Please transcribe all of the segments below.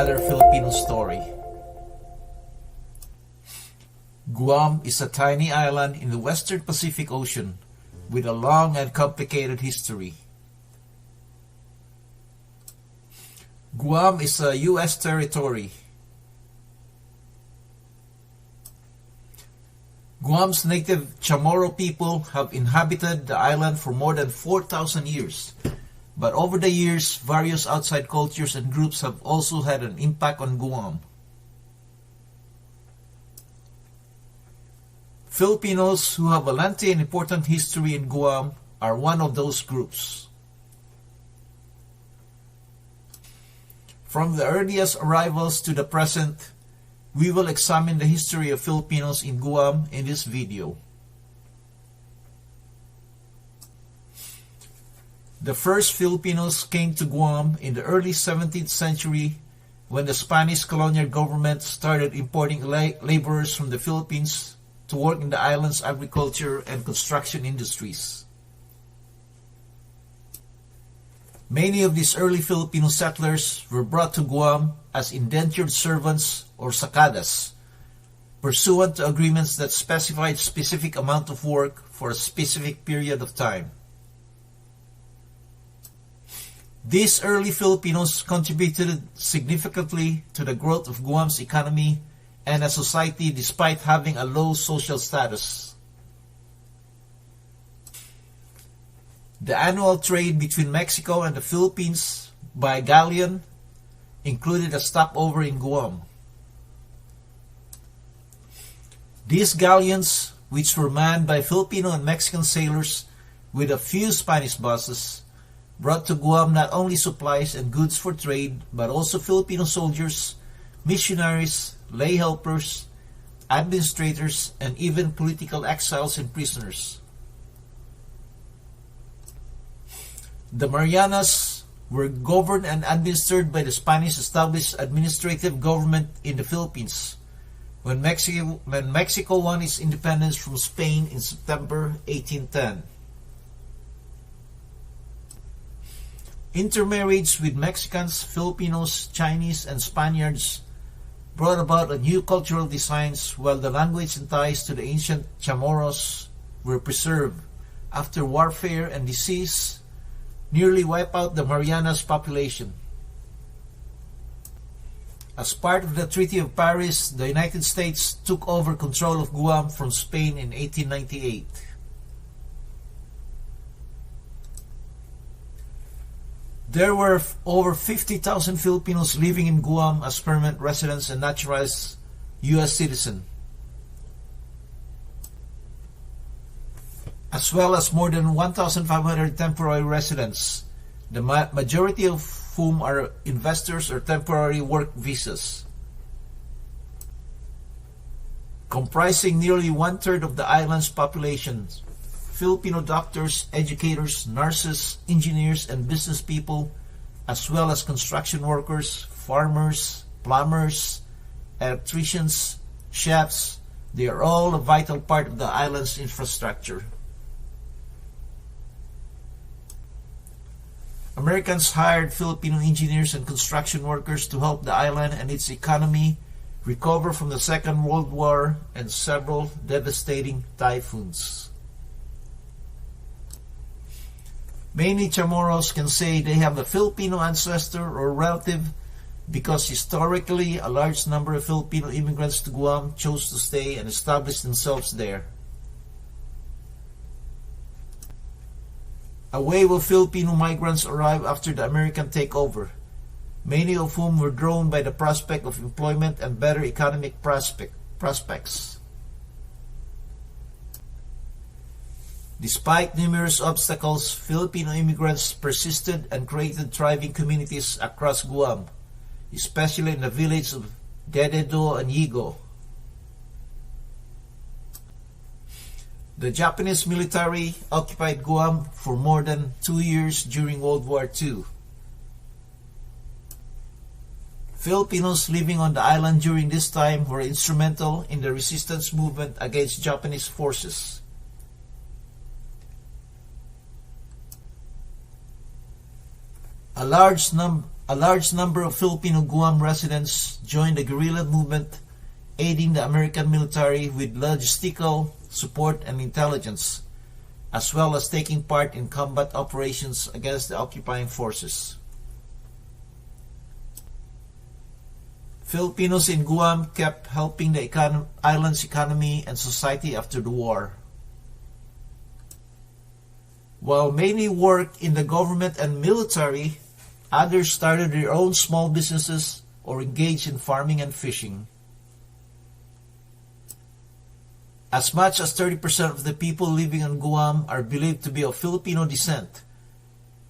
another Filipino story. Guam is a tiny island in the western Pacific Ocean with a long and complicated history. Guam is a U.S. territory. Guam's native Chamorro people have inhabited the island for more than 4,000 years. But over the years, various outside cultures and groups have also had an impact on Guam. Filipinos who have a lengthy and important history in Guam are one of those groups. From the earliest arrivals to the present, we will examine the history of Filipinos in Guam in this video. The first Filipinos came to Guam in the early 17th century when the Spanish colonial government started importing laborers from the Philippines to work in the island's agriculture and construction industries. Many of these early Filipino settlers were brought to Guam as indentured servants or sacadas, pursuant to agreements that specified specific amount of work for a specific period of time. These early Filipinos contributed significantly to the growth of Guam's economy and a society despite having a low social status. The annual trade between Mexico and the Philippines by galleon included a stopover in Guam. These galleons, which were manned by Filipino and Mexican sailors with a few Spanish bosses, brought to Guam not only supplies and goods for trade, but also Filipino soldiers, missionaries, lay helpers, administrators, and even political exiles and prisoners. The Marianas were governed and administered by the Spanish-established administrative government in the Philippines when Mexico won its independence from Spain in September 1810. Intermarriage with Mexicans, Filipinos, Chinese, and Spaniards brought about a new cultural designs, while the language and ties to the ancient Chamorros were preserved. After warfare and disease nearly wiped out the Marianas' population. As part of the Treaty of Paris, the United States took over control of Guam from Spain in 1898. There were over 50,000 Filipinos living in Guam as permanent residents and naturalized U.S. citizens, as well as more than 1,500 temporary residents, the majority of whom are investors or temporary work visas, comprising nearly one-third of the island's population. Filipino doctors, educators, nurses, engineers, and business people, as well as construction workers, farmers, plumbers, electricians, chefs, they are all a vital part of the island's infrastructure. Americans hired Filipino engineers and construction workers to help the island and its economy recover from the Second World War and several devastating typhoons. Many Chamorros can say they have a Filipino ancestor or relative because historically a large number of Filipino immigrants to Guam chose to stay and establish themselves there. A wave of Filipino migrants arrived after the American takeover, many of whom were drawn by the prospect of employment and better economic prospects. Despite numerous obstacles, Filipino immigrants persisted and created thriving communities across Guam, especially in the village of Dededo and Yigo. The Japanese military occupied Guam for more than 2 years during World War II. Filipinos living on the island during this time were instrumental in the resistance movement against Japanese forces. A A large number of Filipino Guam residents joined the guerrilla movement, aiding the American military with logistical support and intelligence, as well as taking part in combat operations against the occupying forces. Filipinos in Guam kept helping the island's economy and society after the war. While many worked in the government and military, others started their own small businesses or engaged in farming and fishing. As much as 30% of the people living on Guam are believed to be of Filipino descent,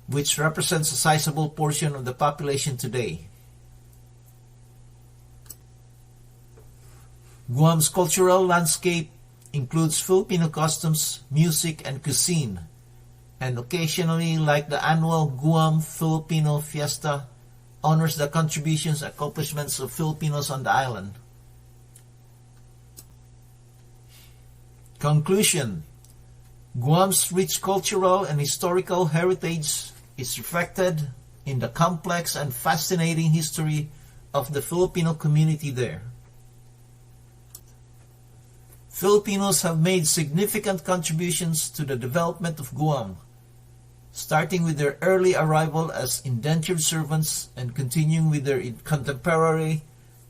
which represents a sizable portion of the population today. Guam's cultural landscape includes Filipino customs, music, and cuisine, and occasionally, like the annual Guam Filipino Fiesta, honors the contributions and accomplishments of Filipinos on the island. Conclusion: Guam's rich cultural and historical heritage is reflected in the complex and fascinating history of the Filipino community there. Filipinos have made significant contributions to the development of Guam, starting with their early arrival as indentured servants and continuing with their contemporary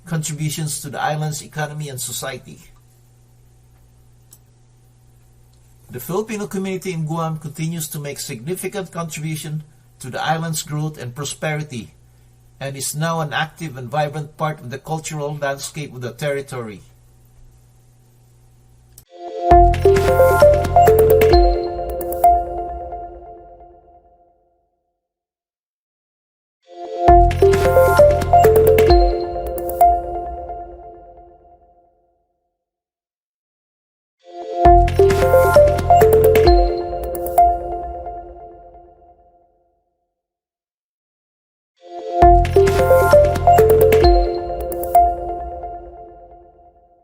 contributions to the island's economy and society. The Filipino community in Guam continues to make significant contribution to the island's growth and prosperity, and is now an active and vibrant part of the cultural landscape of the territory.